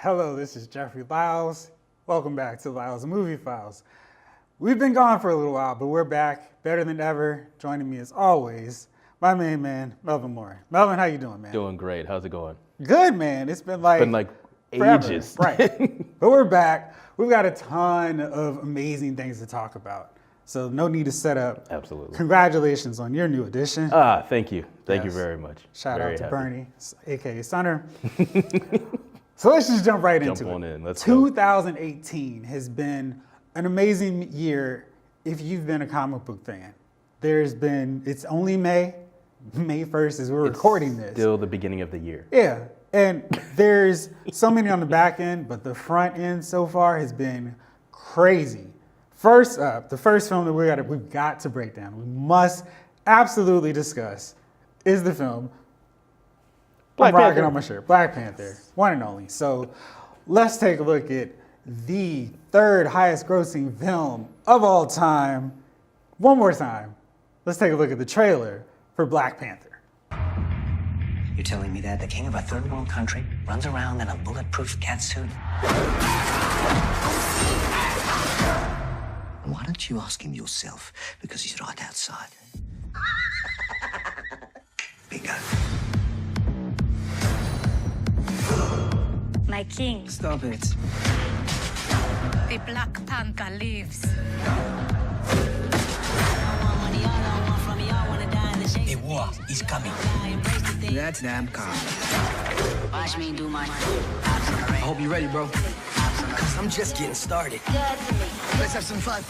Hello, this is Jeffrey Lyles. Welcome back to Lyles Movie Files. We've been gone for a little while, but we're back, better than ever. Joining me as always, my main man, Melvin Moore. Melvin, how you doing, man? Doing great. How's it going? Good, man. It's been like forever. Ages. Right. But we're back. We've got a ton of amazing things to talk about. So no need to set up. Absolutely. Congratulations on your new edition. Thank you. Thank you very much. Shout very out to happy. Bernie, aka Sunner. So let's just jump right into it. Let's go. 2018 has been an amazing year if you've been a comic book fan. It's only May 1st as we're recording this. Still the beginning of the year. Yeah, and there's so many on the back end, but the front end so far has been crazy. First up, the first film that we've got to break down, we must absolutely discuss, is the film Black I'm rocking Panther. on my shirt, Black Panther, one and only. So let's take a look at the third highest grossing film of all time. One more time, let's take a look at the trailer for Black Panther. You're telling me that the king of a third world country runs around in a bulletproof catsuit? Why don't you ask him yourself? Because he's right outside. Bingo. My king, Stop it. the Black Panther lives. A war is coming. That's damn calm. Watch me do my I hope you're ready, bro. Cause I'm just getting started. Let's have some fun.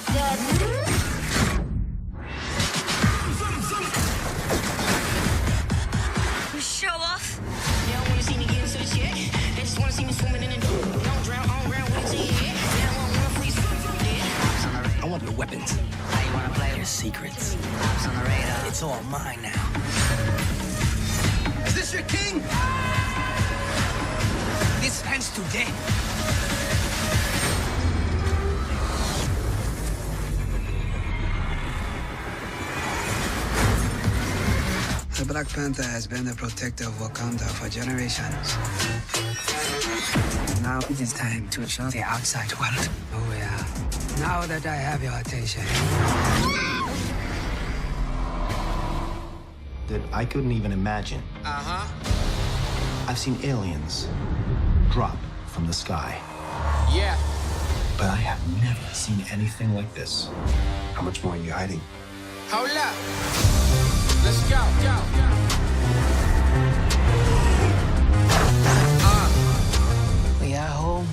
You show off. They don't wanna see me get into the shit. They just wanna see me swimming in the dough. Don't drown on ground with a head. They don't want one freeze. Yeah. I want your weapons. How you wanna play Your secrets. Ops on the radar. It's all mine now. Is this your king? This ends today. The Black Panther has been the protector of Wakanda for generations. Now it is time to show the outside world. Oh yeah. Now that I have your attention. That I couldn't even imagine. I've seen aliens drop from the sky. Yeah. But I have never seen anything like this. How much more are you hiding? Hold up. Let's go. We are home.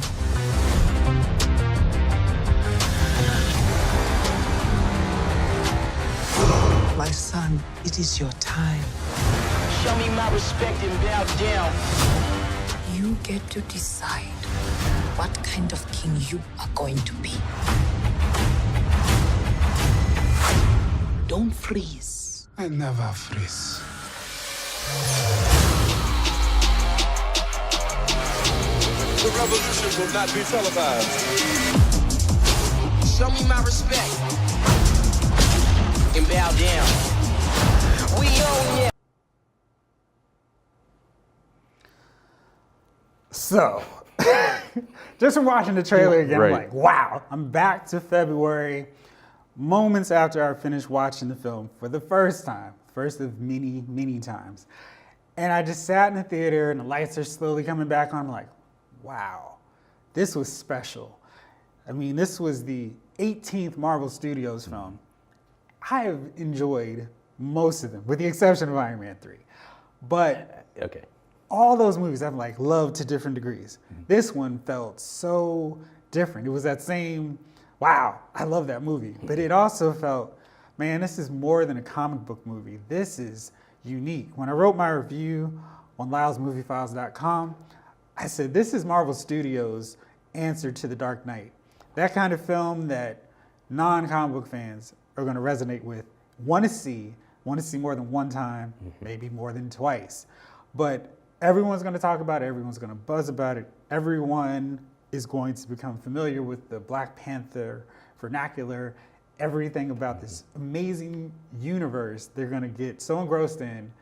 My son, it is your time. Show me my respect and bow down. You get to decide what kind of king you are going to be. Don't freeze. I never freeze. The revolution will not be televised. Show me my respect and bow down. We own it. So, just from watching the trailer again, Right. I'm like, wow, I'm back to February, moments after I finished watching the film for the first time, first of many, many times. And I just sat in the theater and the lights are slowly coming back on. I'm like, wow, this was special. I mean, this was the 18th Marvel Studios film. I have enjoyed most of them, with the exception of Iron Man 3. But Okay. all those movies I've like loved to different degrees. This one felt so different. It was that same, wow, I love that movie. But it also felt, man, this is more than a comic book movie. This is unique. When I wrote my review on LylesMovieFiles.com, I said, this is Marvel Studios' answer to The Dark Knight. That kind of film that non-comic book fans are gonna resonate with, want to see more than one time, maybe more than twice. But everyone's going to talk about it. Everyone's going to buzz about it. Everyone is going to become familiar with the Black Panther vernacular, everything about this amazing universe they're going to get so engrossed in.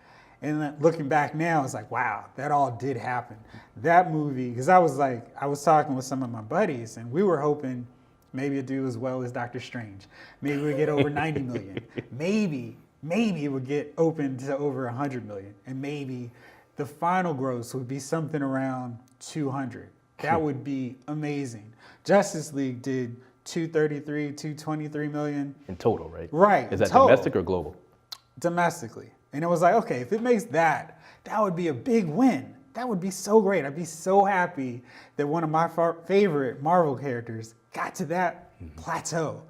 And then looking back now, it's like, wow, that all did happen. That movie, because I was talking with some of my buddies, and we were hoping maybe it'd do as well as Doctor Strange. Maybe we'd get over 90 million. Maybe it would get open to over 100 million. And maybe the final gross would be something around 200. That would be amazing. Justice League did 233, 223 million. In total, right? Right. Is that total. domestic or global? Domestically. And it was like, okay, if it makes that, that would be a big win. That would be so great. I'd be so happy that one of my favorite Marvel characters got to that plateau.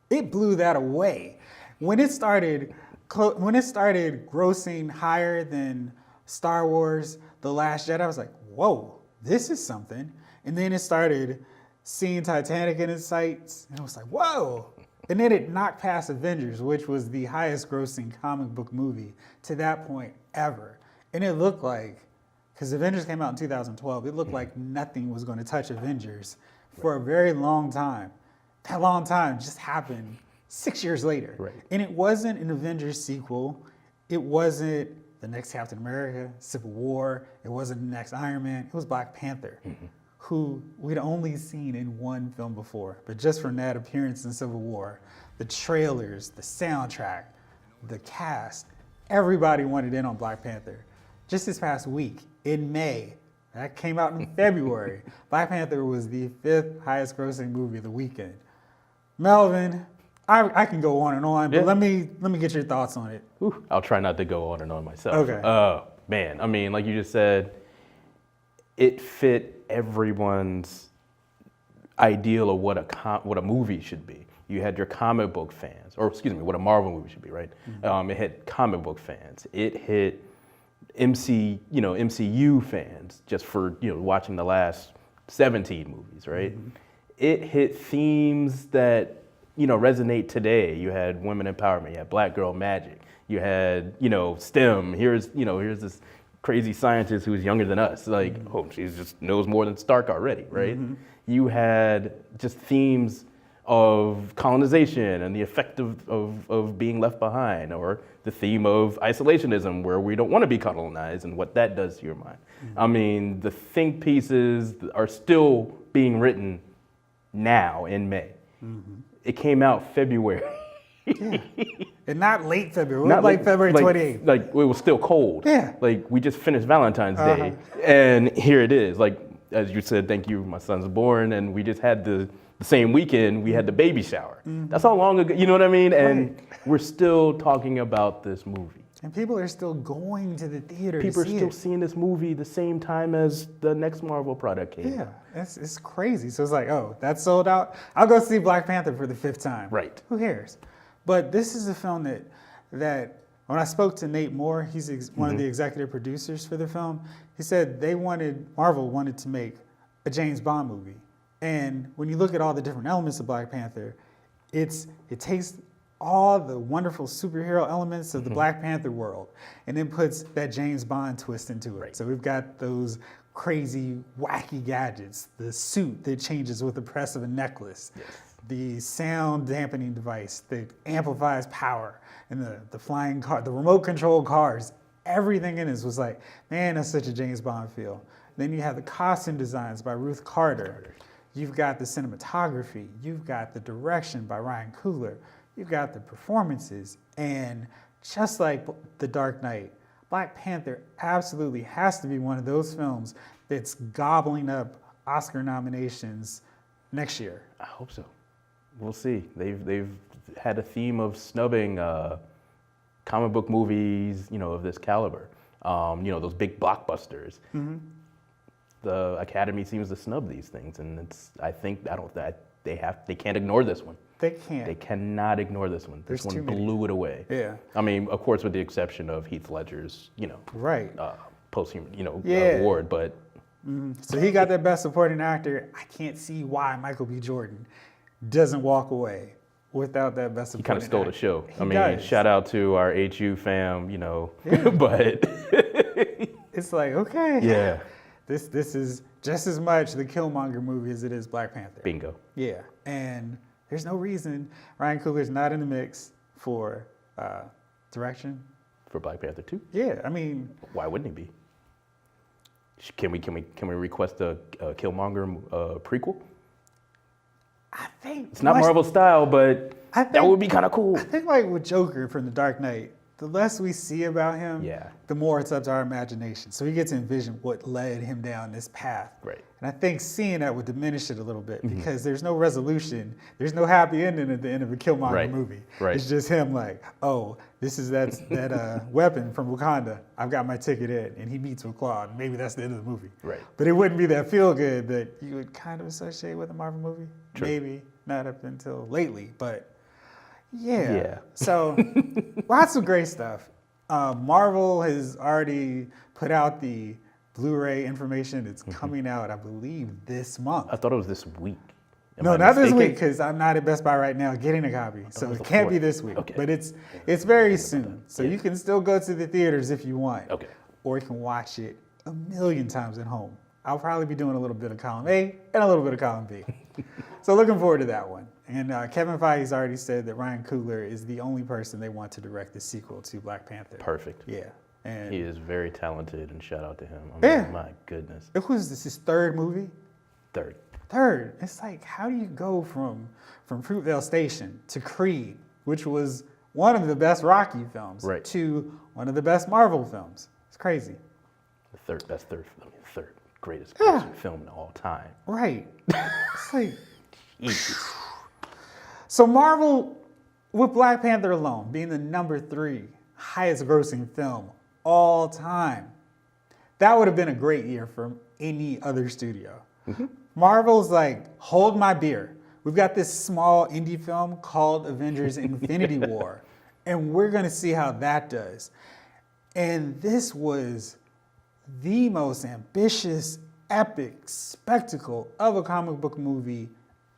It blew that away. When it started grossing higher than Star Wars, The Last Jedi, I was like, whoa, this is something. And then it started seeing Titanic in its sights, and it was like, whoa. And then it knocked past Avengers, which was the highest grossing comic book movie to that point ever. And it looked like, because Avengers came out in 2012, it looked like nothing was going to touch Avengers for a very long time. That long time just happened 6 years later. Right. And it wasn't an Avengers sequel. It wasn't the next Captain America, Civil War. It wasn't the next Iron Man. It was Black Panther, who we'd only seen in one film before. But just from that appearance in Civil War, the trailers, the soundtrack, the cast, everybody wanted in on Black Panther. Just this past week, in May, that came out in February, Black Panther was the 5th highest grossing movie of the weekend. Melvin, I can go on and on, but Yeah. let me get your thoughts on it. Ooh, I'll try not to go on and on myself. Okay. Man, I mean, like you just said, it fit everyone's ideal of what a movie should be. You had your comic book fans, or excuse me, what a Marvel movie should be, right? It had comic book fans. It hit MCU fans just for watching the last 17 movies, right? It hit themes that resonate today. You had women empowerment, you had Black girl magic, you had STEM. Here's this crazy scientist who's younger than us. Like, oh, she just knows more than Stark already, right? You had just themes of colonization and the effect of being left behind, or the theme of isolationism, where we don't want to be colonized and what that does to your mind. I mean, the think pieces are still being written now in May. It came out February. And not late February, not like February 28th. Like it was still cold. Yeah. Like we just finished Valentine's Day, and here it is. Like as you said, thank you, my son's born, and we just had the same weekend we had the baby shower. That's how long ago, you know what I mean? And we're still talking about this movie. And people are still going to the theater People to are see still it. seeing this movie the same time as the next Marvel product came. Yeah, it's crazy. So it's like, oh, that's sold out. I'll go see Black Panther for the 5th time. Right. Who cares? But this is a film that when I spoke to Nate Moore, he's one of the executive producers for the film. He said Marvel wanted to make a James Bond movie. And when you look at all the different elements of Black Panther, it takes all the wonderful superhero elements of the Black Panther world and then puts that James Bond twist into it. Right. So we've got those crazy, wacky gadgets, the suit that changes with the press of a necklace, the sound dampening device that amplifies power, and the flying car, the remote control cars. Everything in this was like, man, that's such a James Bond feel. Then you have the costume designs by Ruth Carter. You've got the cinematography. You've got the direction by Ryan Coogler. You've got the performances. And just like The Dark Knight, Black Panther absolutely has to be one of those films that's gobbling up Oscar nominations next year. I hope so. We'll see. They've had a theme of snubbing comic book movies, of this caliber. Those big blockbusters. The Academy seems to snub these things, and they can't ignore this one. They can't. They cannot ignore this one. This There's one too many. blew it away. Yeah. I mean, of course, with the exception of Heath Ledger's, Right. post-human, Yeah. award, but So he got that Best Supporting Actor. I can't see why Michael B. Jordan doesn't walk away without that Best he Supporting kind of stole the Actor. show. He I mean, does. shout out to our HU fam, but It's like, okay. yeah, This is just as much the Killmonger movie as it is Black Panther. bingo. Yeah, and there's no reason Ryan Coogler's not in the mix for direction, for Black Panther 2. Yeah, I mean, Why wouldn't he be? Can we request a Killmonger prequel? I think It's not Marvel style, but I that think- would be kind of cool. I think like with Joker from The Dark Knight, the less we see about him, Yeah. the more it's up to our imagination. So we get to envision what led him down this path. Right. And I think seeing that would diminish it a little bit because there's no resolution. There's no happy ending at the end of a Killmonger Right. movie. Right. It's just him like, oh, this is that weapon from Wakanda. I've got my ticket in. And he meets with Claude. Maybe that's the end of the movie. Right. But it wouldn't be that feel good that you would kind of associate with a Marvel movie. True. Maybe not up until lately, but yeah. Yeah. So lots of great stuff. Marvel has already put out the Blu-ray information. It's coming out, I believe, this month. I thought it was this week. Am No, I not this mistaken? week because I'm not at Best Buy right now getting a copy. So was it the can't be 4th. this week. Okay. But it's very soon. So you can still go to the theaters if you want. Okay. Or you can watch it a million times at home. I'll probably be doing a little bit of column A and a little bit of column B. So looking forward to that one. And Kevin Feige's already said that Ryan Coogler is the only person they want to direct the sequel to Black Panther. Perfect. Yeah. And He is very talented, and shout out to him. Yeah. My goodness. it was his third movie. Third. It's like, how do you go from Fruitvale Station to Creed, which was one of the best Rocky films, Right. to one of the best Marvel films? It's crazy. The third greatest Yeah. film in all time. Right. It's like, Jesus. so Marvel, with Black Panther alone, being the number 3 highest grossing film all time, that would have been a great year for any other studio. Marvel's like, hold my beer. We've got this small indie film called Avengers Infinity War, and we're going to see how that does. And this was the most ambitious, epic spectacle of a comic book movie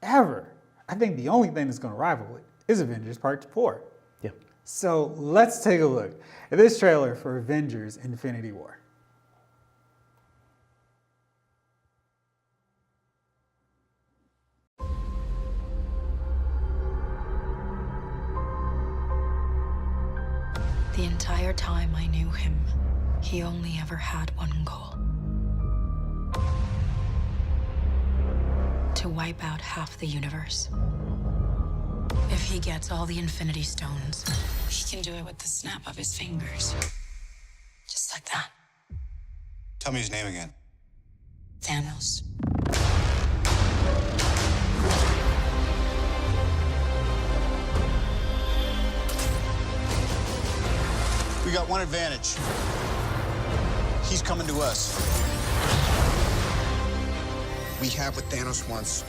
ever. I think the only thing that's going to rival it is Avengers Part 4. Yeah. So let's take a look at this trailer for Avengers Infinity War. The entire time I knew him, he only ever had one goal. To wipe out half the universe. If he gets all the Infinity Stones, he can do it with the snap of his fingers. Just like that. Tell me his name again. Thanos. We got one advantage. He's coming to us. We have what Thanos wants,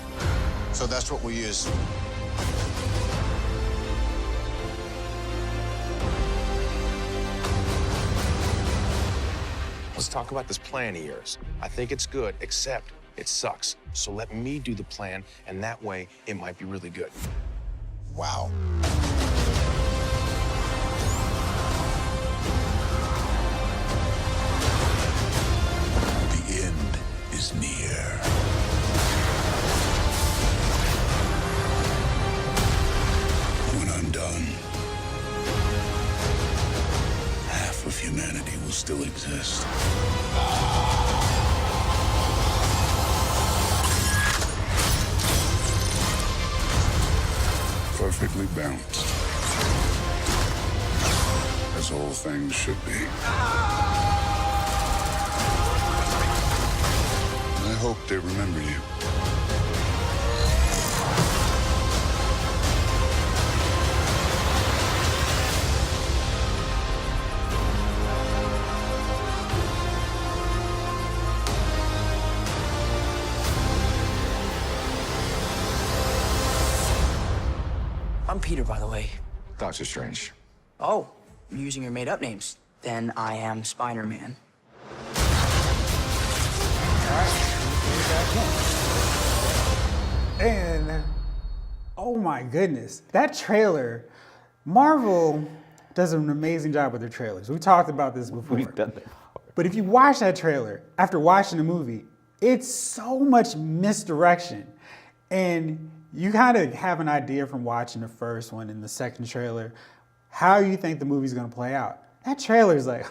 so that's what we use. Let's talk about this plan of yours. I think it's good, except it sucks. So let me do the plan, and that way it might be really good. Wow. The end is near. When I'm done, half of humanity will still exist. Perfectly balanced. As all things should be. I hope they remember you. I'm Peter, by the way. Doctor Strange. Oh, you're using your made-up names. Then I am Spider-Man. And oh my goodness, that trailer, Marvel does an amazing job with their trailers. We talked about this before. We've done that before. But if you watch that trailer after watching the movie, it's so much misdirection. And you kind of have an idea from watching the first one and the second trailer how you think the movie's going to play out. That trailer's like,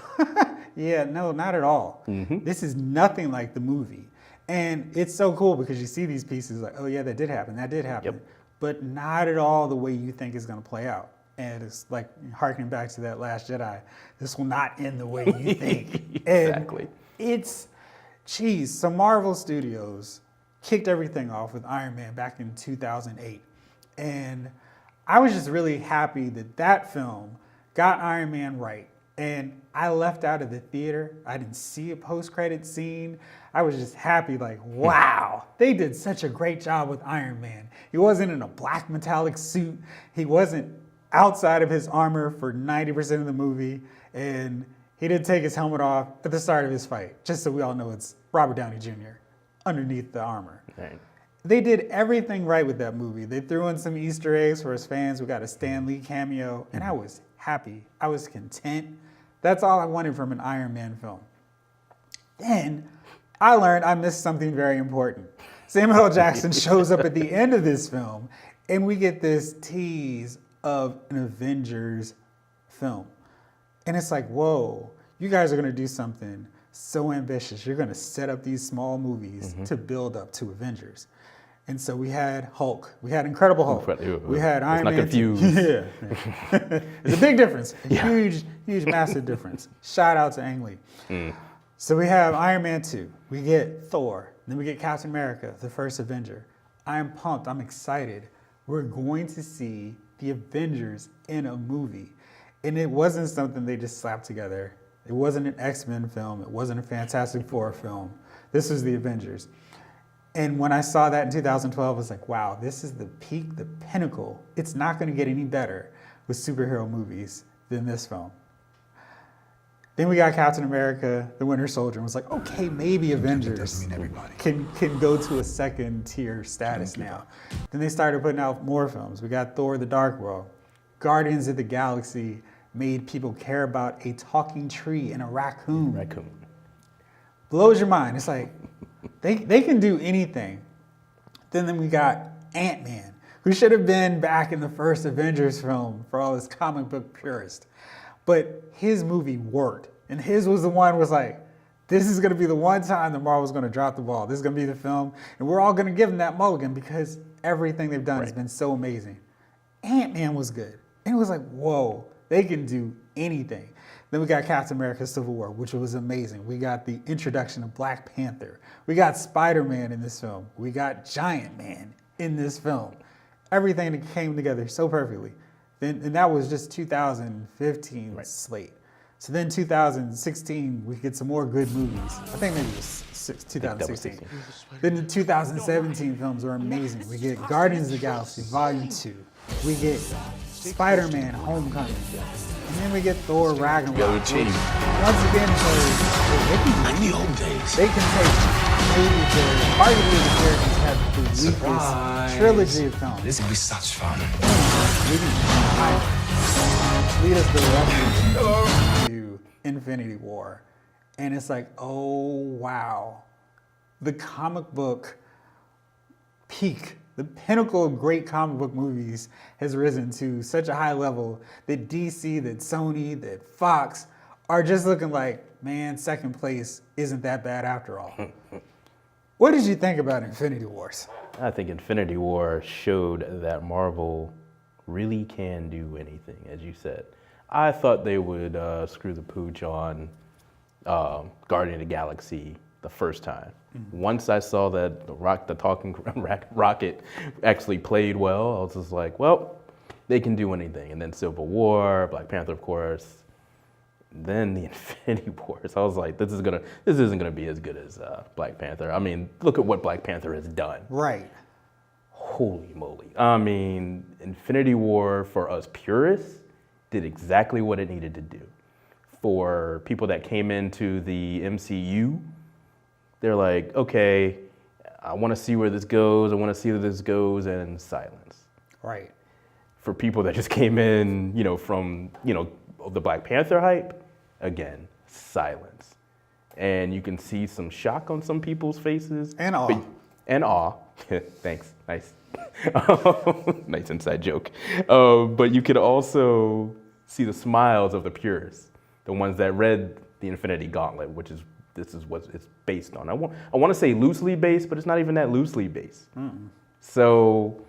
yeah, no, not at all. This is nothing like the movie. And it's so cool because you see these pieces like, oh yeah, that did happen, Yep. but not at all the way you think it's gonna play out. And it's like harkening back to that Last Jedi, this will not end the way you think. Exactly. And so Marvel Studios kicked everything off with Iron Man back in 2008. And I was just really happy that that film got Iron Man right. And I left out of the theater. I didn't see a post-credit scene. I was just happy, like, wow, they did such a great job with Iron Man. He wasn't in a black metallic suit. He wasn't outside of his armor for 90% of the movie. And he didn't take his helmet off at the start of his fight, just so we all know it's Robert Downey Jr. underneath the armor. Right. They did everything right with that movie. They threw in some Easter eggs for his fans. We got a Stan Lee cameo, and I was happy. I was content. That's all I wanted from an Iron Man film. Then I learned I missed something very important. Samuel L. Jackson shows up at the end of this film, and we get this tease of an Avengers film. And it's like, whoa, you guys are gonna do something so ambitious. You're gonna set up these small movies to build up to Avengers. And so we had Hulk, we had Incredible Hulk, we had Iron Man. Let's not confuse. Yeah. There's a big difference, huge, massive difference. Shout out to Ang Lee. So we have Iron Man 2, we get Thor, then we get Captain America, the first Avenger. I'm pumped, I'm excited. We're going to see the Avengers in a movie. And it wasn't something they just slapped together. It wasn't an X-Men film, it wasn't a Fantastic Four film. This was the Avengers. And when I saw that in 2012, I was like, wow, this is the peak, the pinnacle. It's not gonna get any better with superhero movies than this film. Then we got Captain America, the Winter Soldier, and was like, okay, maybe Avengers can go to a second tier status now. Then they started putting out more films. We got Thor, the Dark World. Guardians of the Galaxy made people care about a talking tree and a raccoon. Blows your mind. It's like, they can do anything. Then we got Ant-Man, who should have been back in the first Avengers film for all his comic book purists. But his movie worked. And his was the one was like, this is gonna be the one time that Marvel's gonna drop the ball. This is gonna be the film. And we're all gonna give them that mulligan because everything they've done has been so amazing. Ant-Man was good. And it was like, whoa, they can do anything. Then we got Captain America Civil War, which was amazing. We got the introduction of Black Panther. We got Spider-Man in this film. We got Giant Man in this film. Everything that came together so perfectly. And that was just 2015 slate. So then 2016, we get some more good movies. I think maybe it was 2016. Then the 2017 films are amazing. We get Guardians of the Galaxy Volume 2. We get Spider-Man Homecoming. And then we get Thor Ragnarok. Once again, they can do anything. They can take arguably the characters have the weakest trilogy of films. This will be such fun. Lead us directly to Infinity War. And it's like, oh wow. The comic book peak, the pinnacle of great comic book movies has risen to such a high level that DC, that Sony, that Fox are just looking like, man, second place isn't that bad after all. What did you think about Infinity Wars? I think Infinity War showed that Marvel really can do anything, as you said. I thought they would screw the pooch on Guardian of the Galaxy the first time. Once I saw that the talking rocket actually played well, I was just like, well, they can do anything. And then Civil War, Black Panther, of course. Then the Infinity Wars. I was like, this isn't gonna be as good as Black Panther. I mean, look at what Black Panther has done. Right. Holy moly. I mean, Infinity War for us purists did exactly what it needed to do. For people that came into the MCU, they're like, okay, I want to see where this goes. I want to see where this goes, and silence. Right. For people that just came in, from, the Black Panther hype, again, silence. And you can see some shock on some people's faces. And awe. And awe. Thanks. Nice. Nice inside joke. But you could also see the smiles of the purists the ones that read the Infinity Gauntlet, which is this is what it's based on. I want to say loosely based, but it's not even that loosely based. So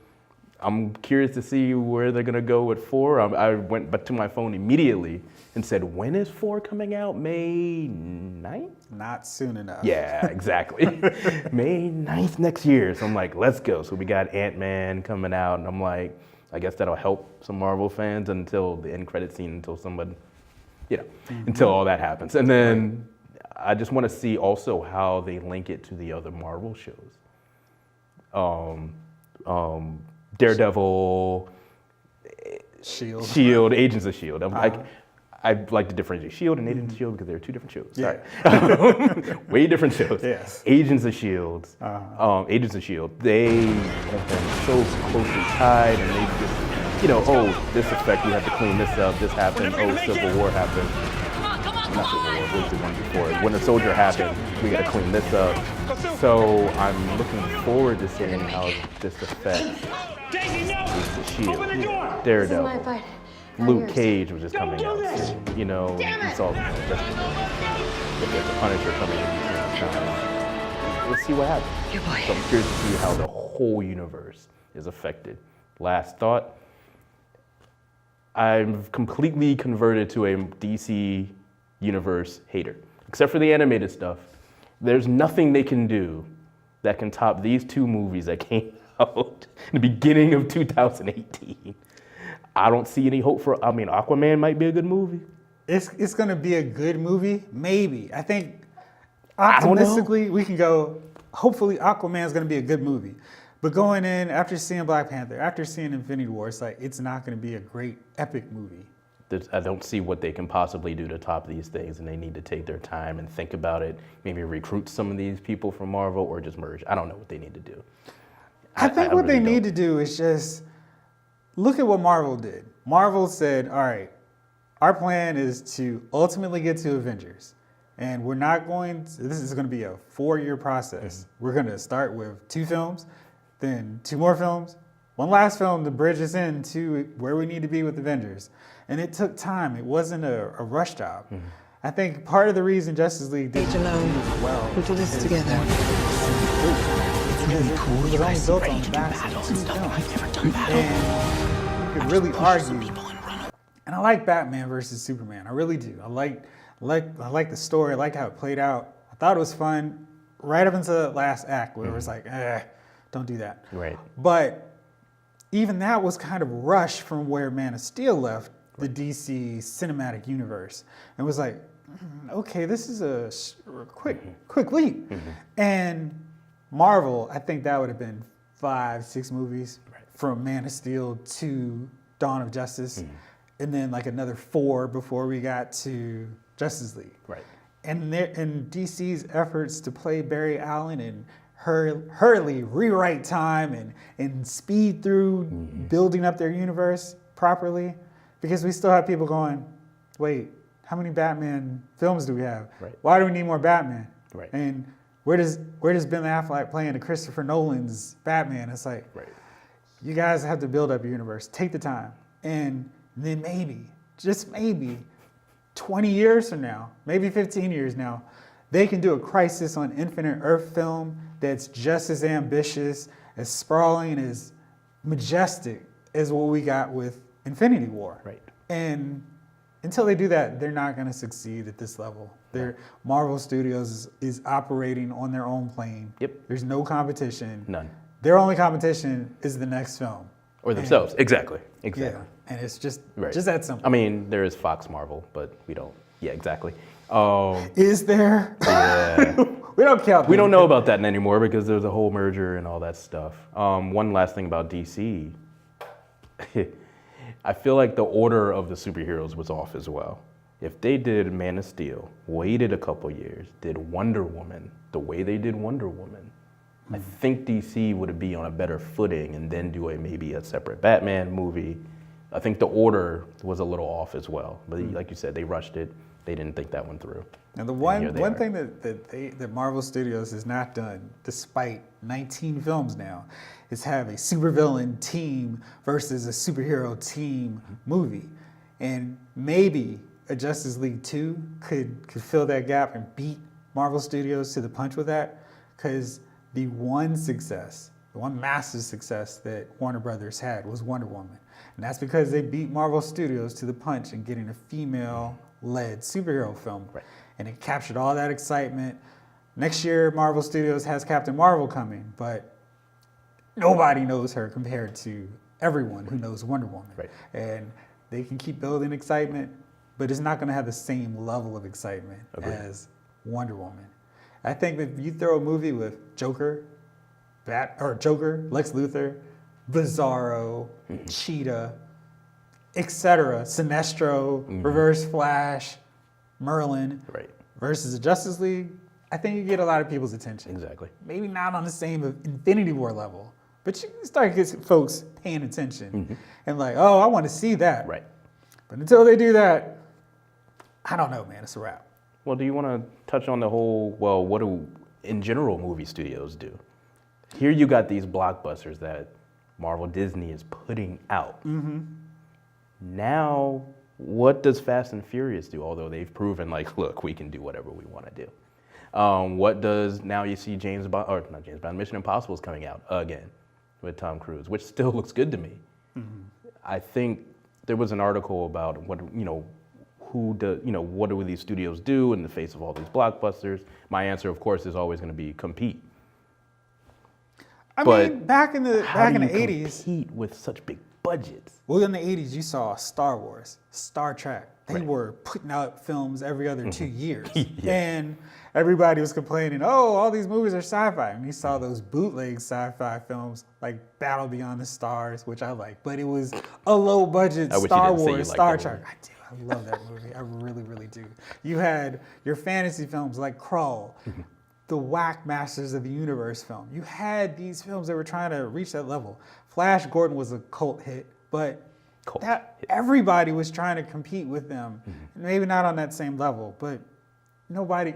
I'm curious to see where they're gonna go with 4. I went back to my phone immediately and said, when is 4 coming out? May 9th? Not soon enough. Yeah, exactly. May 9th next year. So I'm like, let's go. So we got Ant-Man coming out, and I'm like, I guess that'll help some Marvel fans until the end credit scene, until someone, until all that happens. And then I just want to see also how they link it to the other Marvel shows. Daredevil, Shield, Agents of Shield. I like to differentiate Shield and Agents of Shield because they're 2 different shows. Sorry. Way different shows. Yes. Agents of Shield. Agents of Shield. They have been so closely tied, and they just, this effect, we have to clean this up. This happened. Oh, Civil War happened. Not Civil War. What was the one before? Winter Soldier happened. We got to clean this up. So I'm looking forward to seeing how this affects the Shield, Daredevil. Luke Cage was just coming out soon. We saw the Punisher coming in between time. Let's see what happens. So I'm curious to see how the whole universe is affected. Last thought. I'm completely converted to a DC universe hater. Except for the animated stuff. There's nothing they can do that can top these 2 movies that came out in the beginning of 2018. I don't see any hope for. Aquaman might be a good movie. It's gonna be a good movie, maybe. I think optimistically we can go. Hopefully, Aquaman is gonna be a good movie. But going in after seeing Black Panther, after seeing Infinity War, it's not gonna be a great epic movie. I don't see what they can possibly do to top these things, and they need to take their time and think about it. Maybe recruit some of these people from Marvel, or just merge. I don't know what they need to do. I think what they need to do is just look at what Marvel did. Marvel said, all right, our plan is to ultimately get to Avengers. And we're not this is going to be a 4-year process. We're going to start with 2 films, then 2 more films, 1 last film to bridge us into where we need to be with Avengers. And it took time. It wasn't a rush job. I think part of the reason Justice League did well. We'll do this together. Really cool. It was only built on the backs of 2 films. And you could really argue. And I like Batman versus Superman. I really do. I like the story. I like how it played out. I thought it was fun right up until the last act where it was like, don't do that. Right. But even that was kind of rushed from where Man of Steel left the DC cinematic universe. And it was like, okay, this is a quick leap. And Marvel, I think that would have been 5-6 movies from Man of Steel to Dawn of Justice, and then like another 4 before we got to Justice League. Right. And DC's efforts to play Barry Allen and hurriedly rewrite time and speed through building up their universe properly, because we still have people going, wait, how many Batman films do we have? Right. Why do we need more Batman? Right. And where does Ben Affleck play into Christopher Nolan's Batman? It's like, you guys have to build up your universe. Take the time. And then maybe, just maybe, 20 years from now, maybe 15 years now, they can do a Crisis on Infinite Earth film that's just as ambitious, as sprawling, as majestic as what we got with Infinity War. Right. And until they do that, they're not going to succeed at this level. Marvel Studios is operating on their own plane. Yep. There's no competition. None. Their only competition is the next film. Or themselves. Exactly. Yeah. And it's just Right. just that simple. I mean, there is Fox Marvel, but we don't. Yeah, exactly. Is there? Yeah. We don't count. We don't know about that anymore because there's a whole merger and all that stuff. One last thing about DC. I feel like the order of the superheroes was off as well. If they did Man of Steel, waited a couple years, did Wonder Woman the way they did Wonder Woman, I think DC would be on a better footing and then do maybe a separate Batman movie. I think the order was a little off as well. But like you said, they rushed it. They didn't think that one through. And the one thing that Marvel Studios has not done, despite 19 films now, is have a supervillain team versus a superhero team movie. And maybe a Justice League 2 could fill that gap and beat Marvel Studios to the punch with that, because the one massive success that Warner Brothers had was Wonder Woman. And that's because they beat Marvel Studios to the punch in getting a female-led superhero film. Right. And it captured all that excitement. Next year, Marvel Studios has Captain Marvel coming, but nobody knows her compared to everyone who knows Wonder Woman. Right. And they can keep building excitement, but it's not going to have the same level of excitement as Wonder Woman. I think that if you throw a movie with Joker, Lex Luthor, Bizarro, Cheetah, etc., Sinestro, Reverse Flash, Merlin, versus the Justice League, I think you get a lot of people's attention. Exactly. Maybe not on the same Infinity War level, but you can start getting folks paying attention and like, oh, I want to see that. Right. But until they do that, I don't know, man. It's a wrap. Well, do you want to touch on the whole, well, what do, in general, movie studios do? Here you got these blockbusters that Marvel Disney is putting out. Now, what does Fast and Furious do? Although they've proven, like, look, we can do whatever we want to do. What does, now you see Mission Impossible is coming out again with Tom Cruise, which still looks good to me. I think there was an article about what, what do these studios do in the face of all these blockbusters? My answer, of course, is always going to be compete. I mean, back in the 80s, compete with such big budgets. Well, in the 80s, you saw Star Wars, Star Trek. They were putting out films every other 2 years. And everybody was complaining, oh, all these movies are sci-fi. And you saw those bootleg sci-fi films like Battle Beyond the Stars, which I like. But it was a low-budget Star Wars, Star Trek. I do. I love that movie. I really, really do. You had your fantasy films like Crawl, the Whack Masters of the Universe film. You had these films that were trying to reach that level. Flash Gordon was a cult hit, but everybody was trying to compete with them. Maybe not on that same level, but nobody,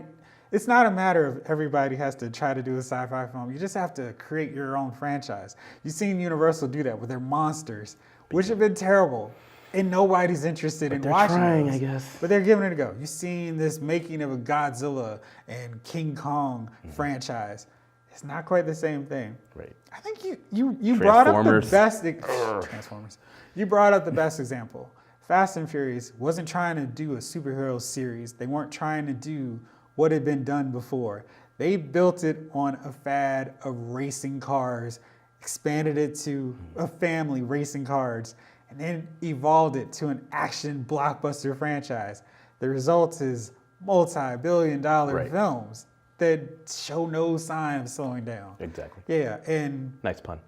it's not a matter of everybody has to try to do a sci-fi film. You just have to create your own franchise. You've seen Universal do that with their monsters, which have been terrible. And nobody's interested in watching those. I guess. But they're giving it a go. You've seen this making of a Godzilla and King Kong franchise. It's not quite the same thing. Right. I think you brought up the best Transformers. You brought up the best example. Fast and Furious wasn't trying to do a superhero series. They weren't trying to do what had been done before. They built it on a fad of racing cars, expanded it to a family racing cars, and then evolved it to an action blockbuster franchise. The result is multi-billion-dollar films that show no sign of slowing down. Exactly. Yeah, and nice pun.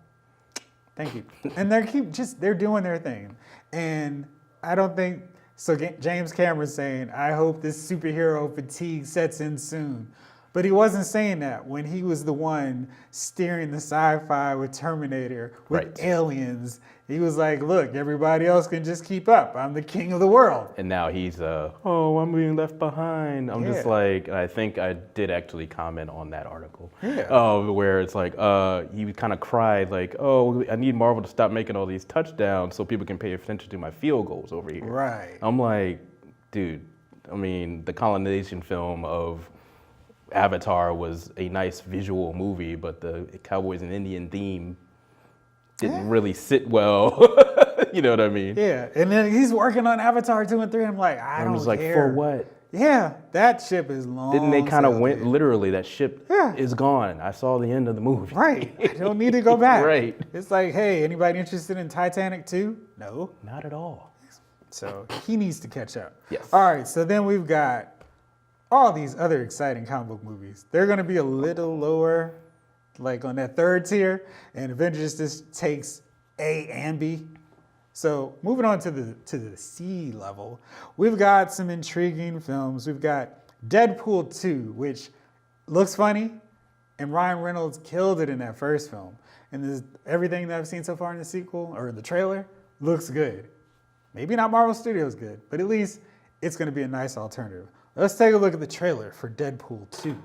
Thank you. And they're doing their thing. And I don't think, so James Cameron's saying, I hope this superhero fatigue sets in soon. But he wasn't saying that when he was the one steering the sci-fi with Terminator, with Aliens. He was like, look, everybody else can just keep up. I'm the king of the world. And now he's, I'm being left behind. I'm just like, I think I did actually comment on that article. Where it's like, he kind of cried like, oh, I need Marvel to stop making all these touchdowns so people can pay attention to my field goals over here. Right. I'm like, dude, I mean, the colonization film of Avatar was a nice visual movie, but the Cowboys and Indian theme didn't really sit well. You know what I mean? Yeah, and then he's working on Avatar 2 and 3. I'm like, I don't like, care. For what? Yeah, that ship is long. Didn't they kind of went, literally, that ship is gone. I saw the end of the movie. Right, I don't need to go back. Right. It's like, hey, anybody interested in Titanic 2? No. Not at all. So he needs to catch up. Yes. All right, so then we've got all these other exciting comic book movies. They're going to be a little lower, like on that third tier, and Avengers just takes A and B. So moving on to the C level, we've got some intriguing films. We've got Deadpool 2, which looks funny, and Ryan Reynolds killed it in that first film. And everything that I've seen so far in the sequel, or the trailer, looks good. Maybe not Marvel Studios good, but at least it's going to be a nice alternative. Let's take a look at the trailer for Deadpool 2.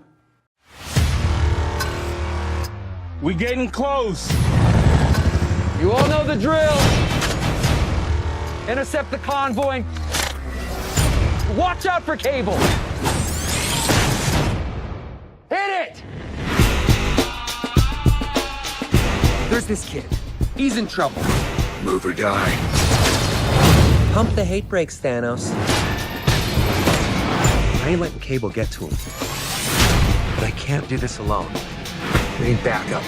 We getting close. You all know the drill. Intercept the convoy. Watch out for Cable! Hit it! There's this kid. He's in trouble. Move or die. Pump the hate brakes, Thanos. I ain't letting Cable get to him. But I can't do this alone. We need backup.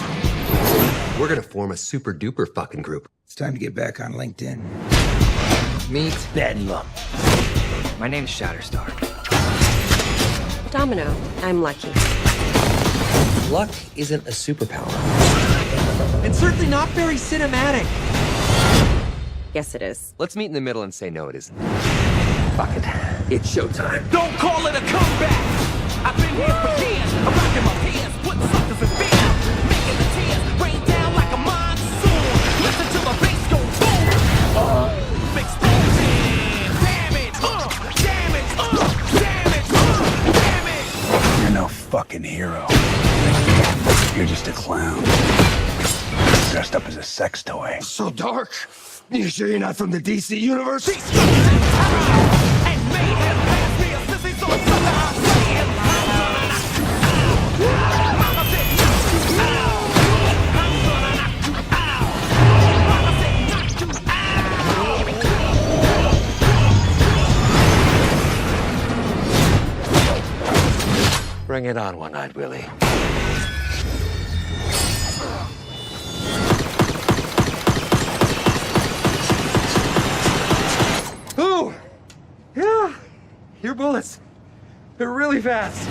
We're gonna form a super duper fucking group. It's time to get back on LinkedIn. Meet Bedlam. My name's Shatterstar. Domino, I'm Lucky. Luck isn't a superpower. And certainly not very cinematic. Yes, it is. Let's meet in the middle and say no, it isn't. Fuck it. It's showtime. Don't call it a comeback! I've been here for years, I'm rocking my peers, putting suckers in fear, making the tears rain down like a monsoon. Listen to my bass go boom! Explosion! Damage! Damage! Damage! You're no fucking hero. You're just a clown. Dressed up as a sex toy. So dark. You sure you're not from the DC universe? And mayhem pass me a sissy, so it's something I'm saying. Mama said knock you out. I'm gonna knock you out. Mama said knock you out. Bring it on, One-Eyed Willie. Ooh! Yeah! Your bullets. They're really fast.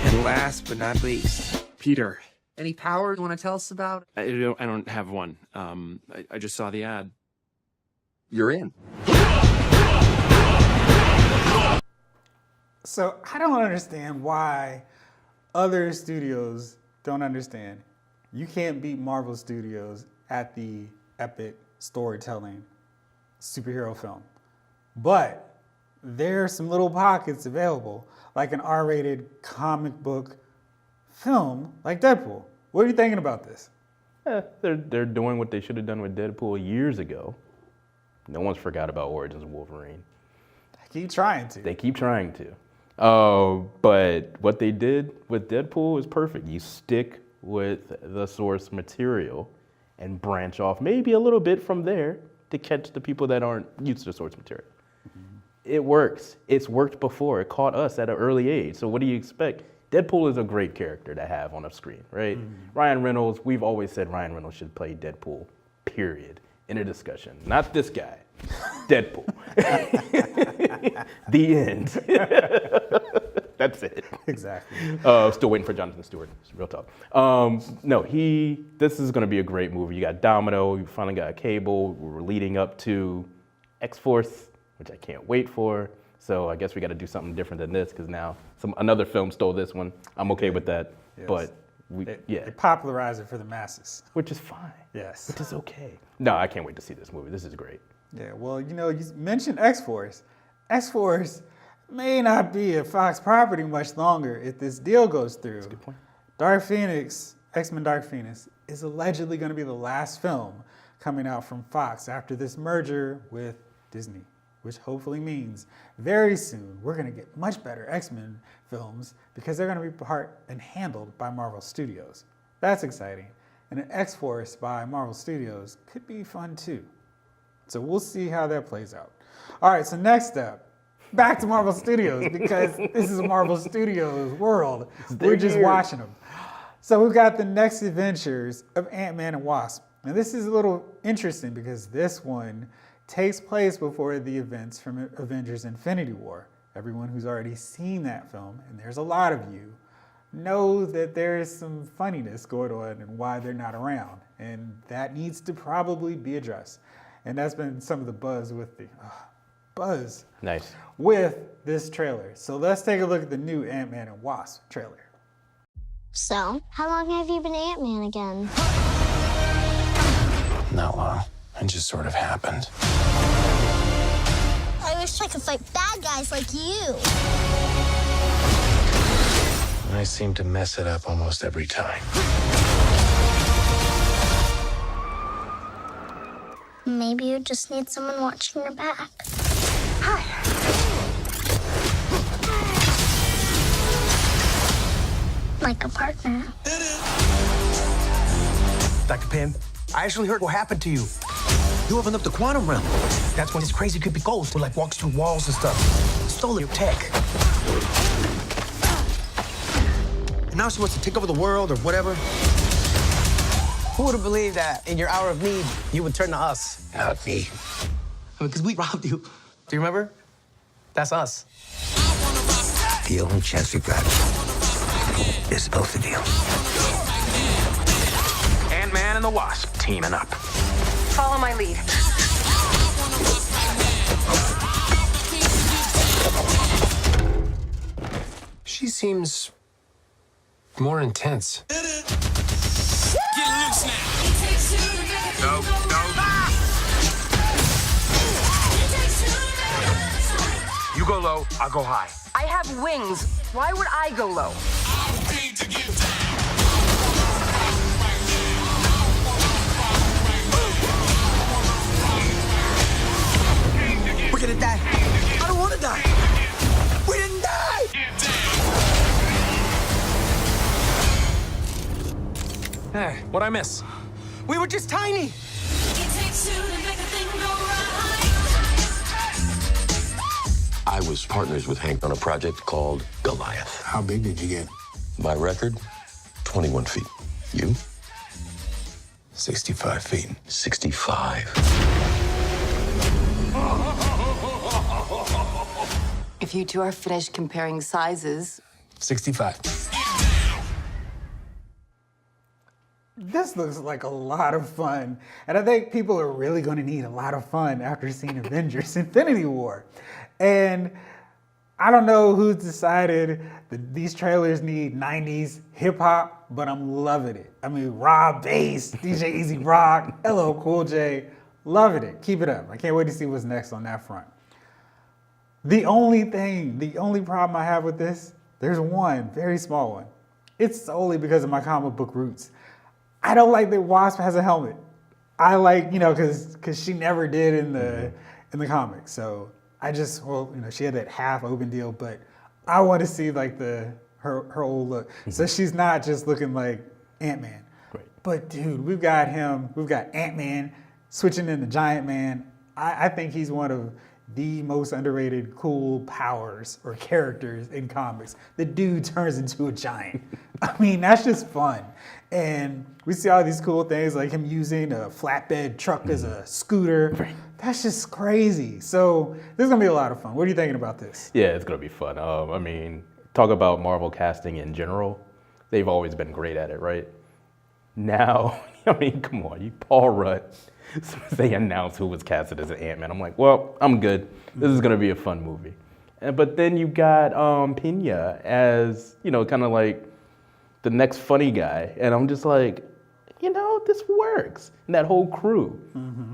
And last but not least, Peter. Any power you want to tell us about? I don't have one. I just saw the ad. You're in. So I don't understand why other studios don't understand. You can't beat Marvel Studios at the epic storytelling superhero film. But there are some little pockets available, like an R-rated comic book film like Deadpool. What are you thinking about this? They're doing what they should have done with Deadpool years ago. No one's forgot about Origins of Wolverine. They keep trying to. They keep trying to. But what they did with Deadpool is perfect. You stick with the source material and branch off maybe a little bit from there to catch the people that aren't used to the source material. Mm-hmm. It works. It's worked before. It caught us at an early age. So what do you expect? Deadpool is a great character to have on a screen, right? Mm-hmm. Ryan Reynolds, we've always said Ryan Reynolds should play Deadpool, period, in a discussion. Not this guy, Deadpool. The end. That's it. Exactly. Still waiting for Jonathan Stewart. It's real talk. No, this is going to be a great movie. You got Domino. You finally got Cable. We're leading up to X-Force, which I can't wait for. So I guess we got to do something different than this because now another film stole this one. I'm okay with that. Yes. But they popularize it for the masses. Which is fine. Yes. Which is okay. No, I can't wait to see this movie. This is great. Yeah, well, you mentioned X-Force. X-Force may not be a Fox property much longer if this deal goes through. That's a good point. Dark Phoenix, X-Men Dark Phoenix, is allegedly going to be the last film coming out from Fox after this merger with Disney, which hopefully means very soon we're going to get much better X-Men films because they're going to be part and handled by Marvel Studios. That's exciting. And an X-Force by Marvel Studios could be fun too. So we'll see how that plays out. All right, so next up, back to Marvel Studios because this is a Marvel Studios world. We're just watching them. So we've got the next adventures of Ant-Man and Wasp. And this is a little interesting because this one takes place before the events from Avengers Infinity War. Everyone who's already seen that film, and there's a lot of you, know that there is some funniness going on and why they're not around. And that needs to probably be addressed. And that's been some of the buzz with this trailer. So let's take a look at the new Ant-Man and Wasp trailer. So, how long have you been Ant-Man again? Not long. It just sort of happened. I wish I could fight bad guys like you. I seem to mess it up almost every time. Maybe you just need someone watching your back. Like a partner. Dr. Pym, I actually heard what happened to you. You opened up the quantum realm. That's when this crazy creepy ghost who like walks through walls and stuff. Stole your tech. And now she wants to take over the world or whatever. Who would have believed that in your hour of need, you would turn to us? Not me. Because we robbed you. Do you remember? That's us. The only chance we've got is both of you. Ant-Man and the Wasp teaming up. Follow my lead. She seems more intense. No. You go low, I'll go high. I have wings. Why would I go low? We're gonna die. I don't want to die. We didn't die. Hey, what'd I miss? We were just tiny. I was partners with Hank on a project called Goliath. How big did you get? My record, 21 feet. You? 65 feet. 65. If you two are finished comparing sizes, 65. This looks like a lot of fun. And I think people are really going to need a lot of fun after seeing Avengers Infinity War. And I don't know who's decided that these trailers need 90s hip hop, but I'm loving it. I mean, Rob Bass, DJ Easy Rock, LL Cool J, loving it. Keep it up. I can't wait to see what's next on that front. The only problem I have with this, there's one very small one. It's solely because of my comic book roots. I don't like that Wasp has a helmet. I like, because she never did in the comics. So I just, she had that half open deal, but I want to see like her old look. So she's not just looking like Ant-Man. Right. But dude, we've got Ant-Man switching into Giant Man. I think he's one of the most underrated cool powers or characters in comics. The dude turns into a giant. I mean, that's just fun. And we see all these cool things like him using a flatbed truck as a scooter. Right. That's just crazy. So this is gonna be a lot of fun. What are you thinking about this? Yeah, it's gonna be fun. I mean, talk about Marvel casting in general. They've always been great at it, right? Now, I mean, come on, Paul Rudd. As soon as they announced who was casted as an Ant-Man, I'm like, well, I'm good. This is gonna be a fun movie. But then you got Pena as, kind of like the next funny guy. And I'm just like, this works. And that whole crew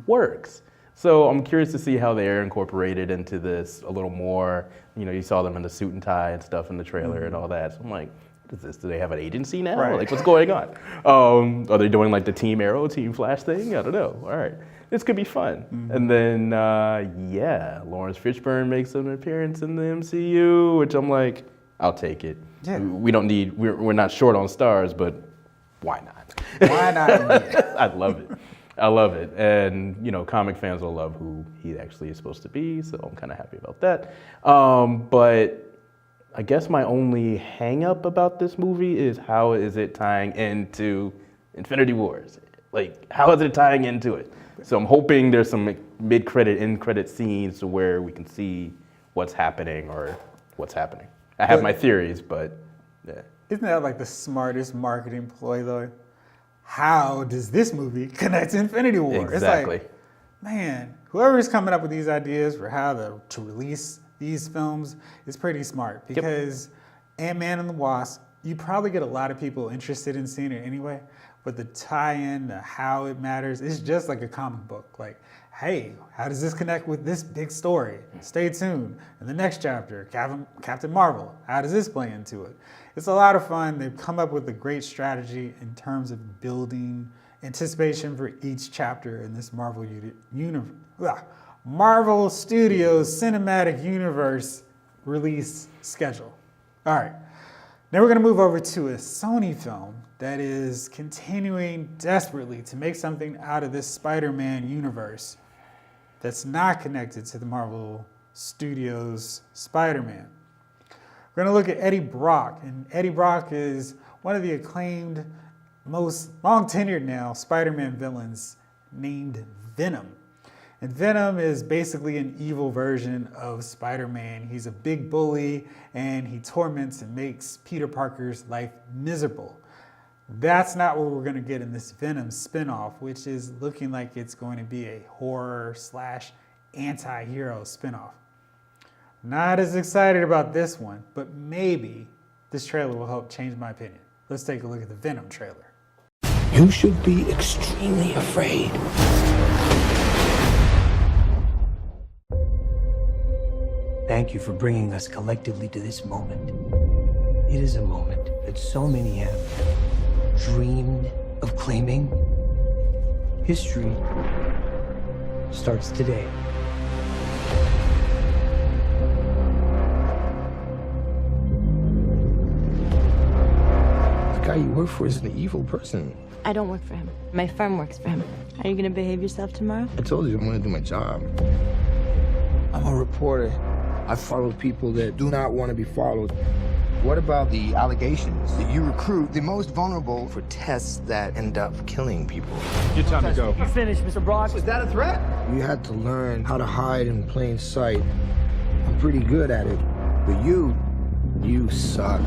works. So I'm curious to see how they're incorporated into this a little more. You saw them in the suit and tie and stuff in the trailer and all that. So I'm like, what is this? Do they have an agency now? Right. Like, what's going on? Are they doing like the Team Arrow, Team Flash thing? I don't know. All right. This could be fun. And then, Lawrence Fishburne makes an appearance in the MCU, which I'm like, I'll take it. Yeah. We're not short on stars, but why not? Why not? I love it. I love it. And, comic fans will love who he actually is supposed to be, so I'm kind of happy about that. But I guess my only hang up about this movie is how is it tying into Infinity Wars? Like, how is it tying into it? So I'm hoping there's some mid-credit, end-credit scenes to where we can see what's happening or what's happening. I have my theories, but yeah. Isn't that like the smartest marketing ploy though? How does this movie connect to Infinity War? Exactly. It's like, man, whoever's coming up with these ideas for how to release these films is pretty smart because Ant-Man and the Wasp, you probably get a lot of people interested in seeing it anyway, but the tie-in, the how it matters, is just like a comic book. Like, hey, how does this connect with this big story? Stay tuned. In the next chapter, Captain Marvel, how does this play into it? It's a lot of fun. They've come up with a great strategy in terms of building anticipation for each chapter in this Marvel Marvel Studios Cinematic Universe release schedule. All right, now we're gonna move over to a Sony film that is continuing desperately to make something out of this Spider-Man universe that's not connected to the Marvel Studios Spider-Man. We're gonna look at Eddie Brock, and Eddie Brock is one of the acclaimed, most long-tenured now Spider-Man villains named Venom. And Venom is basically an evil version of Spider-Man. He's a big bully, and he torments and makes Peter Parker's life miserable. That's not what we're gonna get in this Venom spinoff, which is looking like it's going to be a horror / anti-hero spinoff. Not as excited about this one, but maybe this trailer will help change my opinion. Let's take a look at the Venom trailer. You should be extremely afraid. Thank you for bringing us collectively to this moment. It is a moment that so many have dreamed of claiming. History starts today. The guy you work for is an evil person. I don't work for him. My firm works for him. Are you gonna behave yourself tomorrow? I told you I'm gonna do my job. I'm a reporter. I follow people that do not want to be followed. What about the allegations that you recruit the most vulnerable for tests that end up killing people? Your time to go. You finished, Mr. Brock. Was that a threat? You had to learn how to hide in plain sight. I'm pretty good at it. But you suck.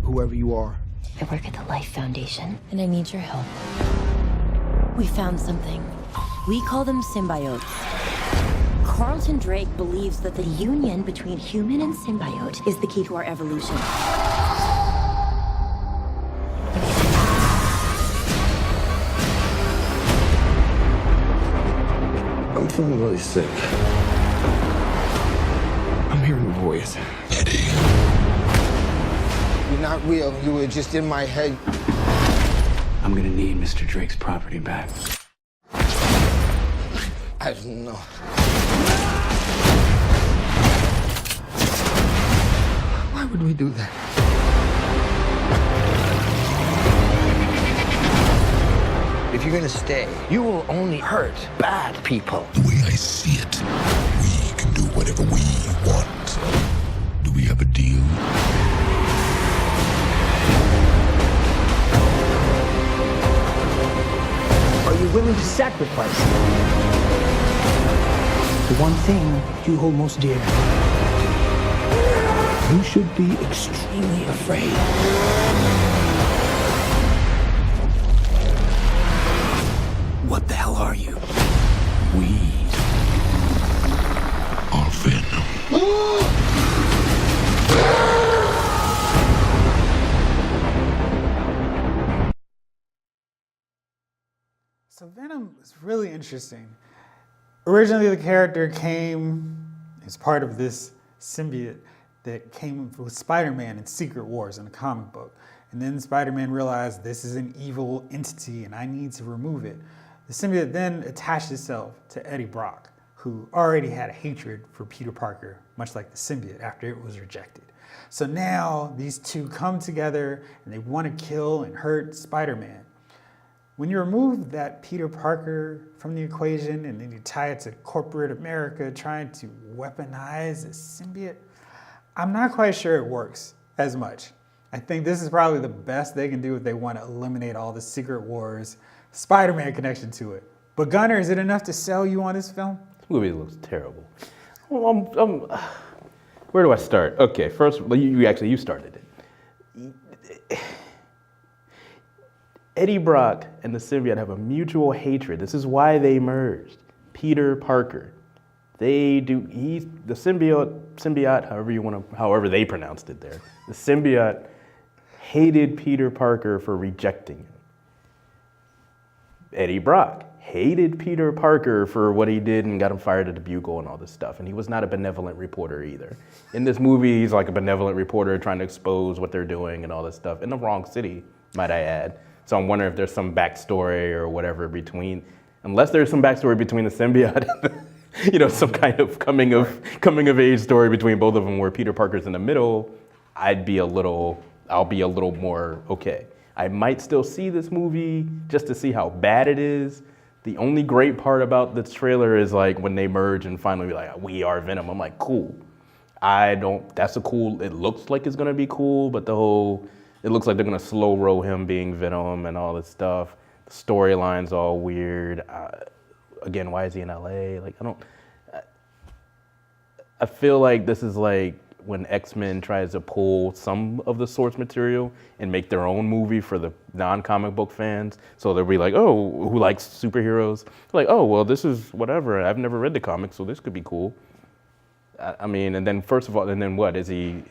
Whoever you are. I work at the Life Foundation, and I need your help. We found something. We call them symbiotes. Carlton Drake believes that the union between human and symbiote is the key to our evolution. I'm feeling really sick. I'm hearing a voice. Eddie. You're not real. You were just in my head. I'm gonna need Mr. Drake's property back. I don't know. Why would we do that? If you're gonna stay, you will only hurt bad people. The way I see it, we can do whatever we want. Do we have a deal? Are you willing to sacrifice the one thing you hold most dear? You should be extremely afraid. What the hell are you? We are Venom. So Venom is really interesting. Originally, the character came as part of this symbiote that came with Spider-Man in Secret Wars in the comic book. And then Spider-Man realized this is an evil entity and I need to remove it. The symbiote then attached itself to Eddie Brock, who already had a hatred for Peter Parker, much like the symbiote after it was rejected. So now these two come together and they want to kill and hurt Spider-Man. When you remove that Peter Parker from the equation and then you tie it to corporate America trying to weaponize a symbiote, I'm not quite sure it works as much. I think this is probably the best they can do if they want to eliminate all the Secret Wars Spider-Man connection to it. But Gunnar, is it enough to sell you on this film? This movie looks terrible. Where do I start? Okay, first, you started it. Eddie Brock and the symbiote have a mutual hatred. This is why they merged. Peter Parker. The symbiote, however they pronounced it there. The symbiote hated Peter Parker for rejecting him. Eddie Brock hated Peter Parker for what he did and got him fired at the Bugle and all this stuff. And he was not a benevolent reporter either. In this movie, he's like a benevolent reporter trying to expose what they're doing and all this stuff. In the wrong city, might I add. So I'm wondering if there's some backstory or whatever between, unless there's some backstory between the symbiote some kind of coming of age story between both of them where Peter Parker's in the middle, I'll be a little more okay. I might still see this movie just to see how bad it is. The only great part about this trailer is like when they merge and finally be like, we are Venom. I'm like, cool. It looks like it's gonna be cool, but it looks like they're gonna slow roll him being Venom and all this stuff. The storyline's all weird. Again, why is he in LA? Like, I feel like this is like when X-Men tries to pull some of the source material and make their own movie for the non-comic book fans. So they'll be like, oh, who likes superheroes? Like, oh, well, this is whatever. I've never read the comics, so this could be cool. I mean, and then first of all, and then what? Does he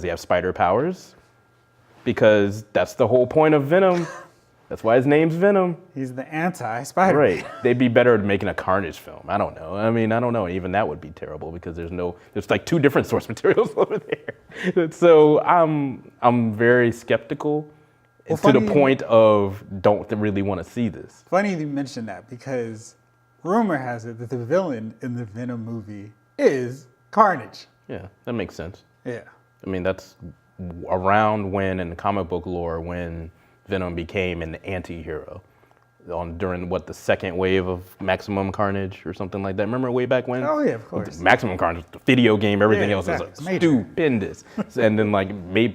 have spider powers? Because that's the whole point of Venom. That's why his name's Venom. He's the anti-Spider. Right. They'd be better at making a Carnage film. I don't know. I mean, I don't know. Even that would be terrible because there's like 2 different source materials over there. So I'm very skeptical to the point of don't really want to see this. Funny you mentioned that because rumor has it that the villain in the Venom movie is Carnage. Yeah, that makes sense. Yeah. I mean, that's around when in the comic book lore when Venom became an anti-hero during the second wave of Maximum Carnage or something like that. Remember way back when? Oh yeah, of course. Maximum Carnage, the video game, everything else exactly. was stupendous. And then